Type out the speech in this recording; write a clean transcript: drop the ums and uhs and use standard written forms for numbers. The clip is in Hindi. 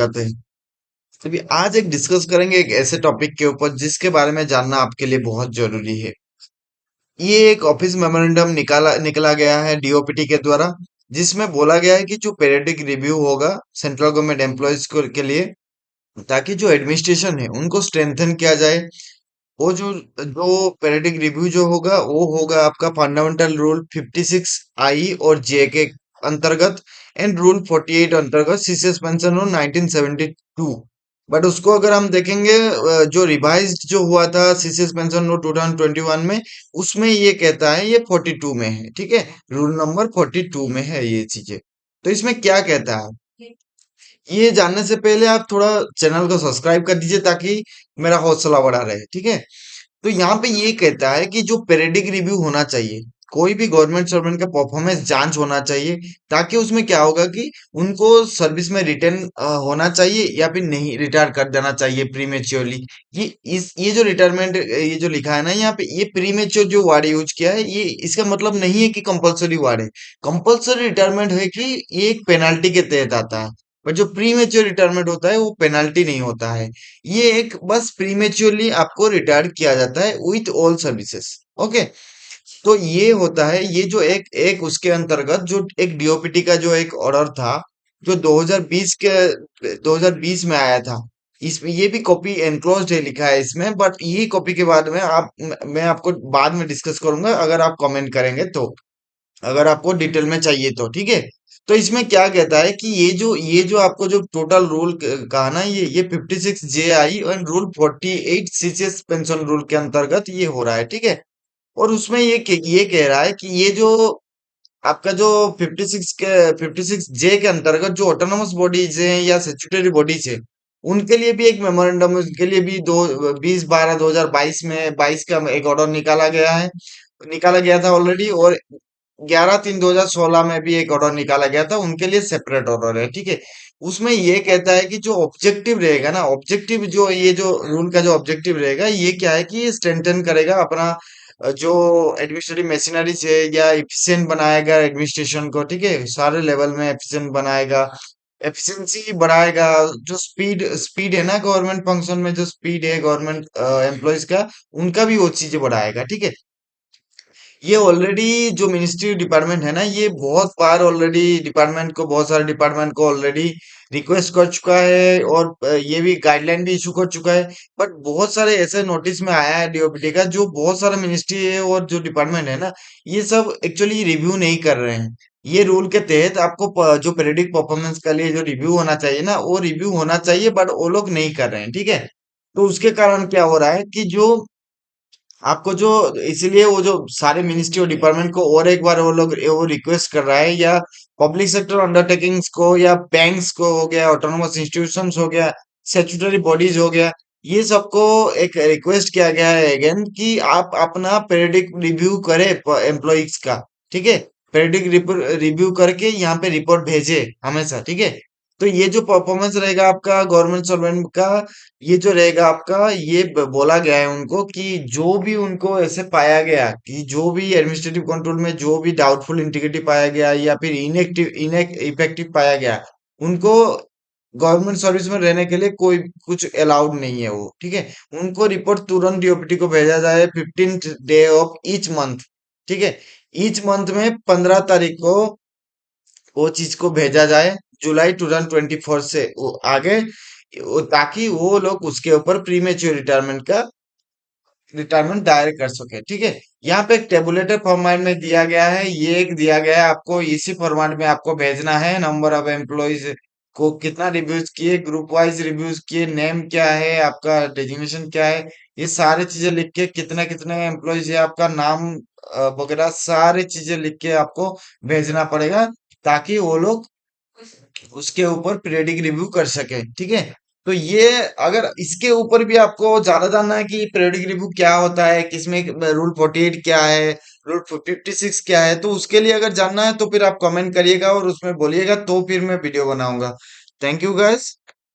जाते हैं। अभी आज एक डिस्कस करेंगे एक ऐसे टॉपिक के ऊपर जिसके बारे में जानना आपके लिए बहुत जरूरी है। ये एक ऑफिस मेमोरेंडम निकाला निकला गया है डीओपीटी के द्वारा, जिसमें बोला गया है कि जो पीरियडिक रिव्यू होगा सेंट्रल गवर्नमेंट एम्प्लॉयज को के लिए, ताकि जो एडमिनिस्ट्रेशन है उनको स्ट्रेंथन किया जाए। वो जो जो पीरियडिक रिव्यू जो होगा वो होगा आपका फंडामेंटल रूल 56 आई और जे के अंतर्गत एंड रूल 48 अंतर्गत सीसीएस पेंशन रूल 1972। बट उसको अगर हम देखेंगे, जो रिवाइज्ड जो हुआ था सीसीएस पेंशन रूल 2021 में, उसमें ये कहता है ये 42 में है। ठीक है, रूल नंबर 42 में है ये चीजें। तो इसमें क्या कहता है, ये जानने से पहले आप थोड़ा चैनल को सब्सक्राइब कर दीजिए ताकि मेरा हौसला बढ़ा रहे। ठीक है, तो यहाँ पे ये कहता है कि जो पीरियडिक रिव्यू होना चाहिए, कोई भी गवर्नमेंट सर्वेंट का परफॉर्मेंस जांच होना चाहिए, ताकि उसमें क्या होगा कि उनको सर्विस में रिटर्न होना चाहिए या फिर नहीं रिटायर कर देना चाहिए प्रीमेच्योरली। ये जो रिटायरमेंट ये जो लिखा है ना यहाँ पे, ये प्रीमेच्योर जो वर्ड यूज किया है, ये इसका मतलब नहीं है कि कंपलसरी वर्ड है। कंपलसरी रिटायरमेंट है कि ये एक पेनाल्टी के तहत आता है, पर जो प्रीमेच्योर रिटायरमेंट होता है वो पेनाल्टी नहीं होता है। ये एक बस प्रीमेच्योरली आपको रिटायर किया जाता है विथ ऑल सर्विसेज। ओके, तो ये होता है, ये जो एक एक उसके अंतर्गत जो एक डीओपीटी का जो एक ऑर्डर था, जो 2020 में आया था। इसमें ये भी कॉपी एनक्लोज्ड है लिखा है इसमें, बट ये कॉपी के बाद में मैं आपको बाद में डिस्कस करूंगा अगर आप कमेंट करेंगे तो, अगर आपको डिटेल में चाहिए तो। ठीक है, तो इसमें क्या कहता है कि ये जो आपको जो टोटल रूल कहा ना, ये 56 जे आई और रूल 48 सीसीएस पेंशन रूल के अंतर्गत ये हो रहा है। ठीक है, और उसमें ये कह रहा है कि ये जो आपका जो 56 के 56 जे के अंतर्गत जो ऑटोनोमस बॉडीज हैं या स्टैट्यूटरी बॉडीज है, उनके लिए भी एक मेमोरेंडम, उनके लिए भी दो 20/12/2022 में 22 का एक ऑर्डर निकाला गया था ऑलरेडी। और 11/3/2016 में भी एक ऑर्डर निकाला गया था, उनके लिए सेपरेट ऑर्डर है। ठीक है, उसमें ये कहता है कि जो ऑब्जेक्टिव रहेगा ना, ऑब्जेक्टिव जो ये जो रूल का जो ऑब्जेक्टिव रहेगा, ये क्या है कि ये स्ट्रेंथन करेगा अपना जो एडमिनिस्ट्रेटिव मशीनरीज है, या एफिशिएंट बनाएगा एडमिनिस्ट्रेशन को। ठीक है, सारे लेवल में एफिशिएंट बनाएगा, एफिशिएंसी बढ़ाएगा। जो स्पीड स्पीड है ना गवर्नमेंट फंक्शन में, जो स्पीड है गवर्नमेंट एम्प्लॉयज का, उनका भी वो चीजें बढ़ाएगा। ठीक है, ये ऑलरेडी जो मिनिस्ट्री डिपार्टमेंट है ना, ये बहुत बार ऑलरेडी डिपार्टमेंट को, बहुत सारे डिपार्टमेंट को ऑलरेडी रिक्वेस्ट कर चुका है, और ये भी गाइडलाइन भी इशू कर चुका है। बट बहुत सारे ऐसे नोटिस में आया है डीओपीटी का, जो बहुत सारा मिनिस्ट्री है और जो डिपार्टमेंट है ना, ये सब एक्चुअली रिव्यू नहीं कर रहे हैं। ये रूल के तहत आपको जो पीरियडिक परफॉर्मेंस के लिए जो रिव्यू होना चाहिए ना, वो रिव्यू होना चाहिए, बट वो लोग नहीं कर रहे हैं। ठीक है, तो उसके कारण क्या हो रहा है कि जो आपको जो, इसीलिए वो जो सारे मिनिस्ट्री और डिपार्टमेंट को और एक बार वो लोग वो रिक्वेस्ट कर रहा है, या पब्लिक सेक्टर अंडरटेकिंग्स को, या बैंक्स को हो गया, ऑटोनोमस इंस्टीट्यूशंस हो गया, स्टैट्यूटरी बॉडीज हो गया, ये सबको एक रिक्वेस्ट किया गया है अगेन कि आप अपना पीरियडिक रिव्यू करें एम्प्लॉइज का। ठीक है, पीरियडिक रिव्यू करके यहाँ पे रिपोर्ट भेजे हमेशा। ठीक है, तो ये जो परफॉर्मेंस रहेगा आपका गवर्नमेंट सर्वेंट का, ये जो रहेगा आपका, ये बोला गया है उनको कि जो भी उनको ऐसे पाया गया कि जो भी एडमिनिस्ट्रेटिव कंट्रोल में जो भी डाउटफुल इंटीग्रिटी पाया गया, या फिर इफेक्टिव पाया गया, उनको गवर्नमेंट सर्विस में रहने के लिए कोई कुछ अलाउड नहीं है वो। ठीक है, उनको रिपोर्ट तुरंत डीओपीटी को भेजा जाए 15th day of each month. ठीक है, ईच मंथ में 15 तारीख को वो चीज को भेजा जाए, जुलाई 2024 से वो आगे, ताकि वो लोग उसके ऊपर प्रीमेच्योर रिटायरमेंट दायर कर सके। ठीक है, यहाँ पे एक टेबुलेटेड फॉर्मेट में दिया गया है, ये एक दिया गया है आपको, इसी फॉर्मेट में आपको भेजना है। नंबर ऑफ एम्प्लॉयज को कितना रिव्यूज किए, ग्रुप वाइज रिव्यूज किए, नेम क्या है आपका, डेजिग्नेशन क्या है, ये सारी चीजें लिख के, कितने कितने एम्प्लॉयज है, आपका नाम वगैरह सारी चीजें लिख के आपको भेजना पड़ेगा, ताकि वो लोग उसके ऊपर पीरियडिक रिव्यू कर सके। ठीक है, तो ये, अगर इसके ऊपर भी आपको ज्यादा जानना है कि पीरियडिक रिव्यू क्या होता है, किसमें रूल 48 क्या है, रूल 56 क्या है, तो उसके लिए अगर जानना है तो फिर आप कमेंट करिएगा और उसमें बोलिएगा, तो फिर मैं वीडियो बनाऊंगा। Thank you guys.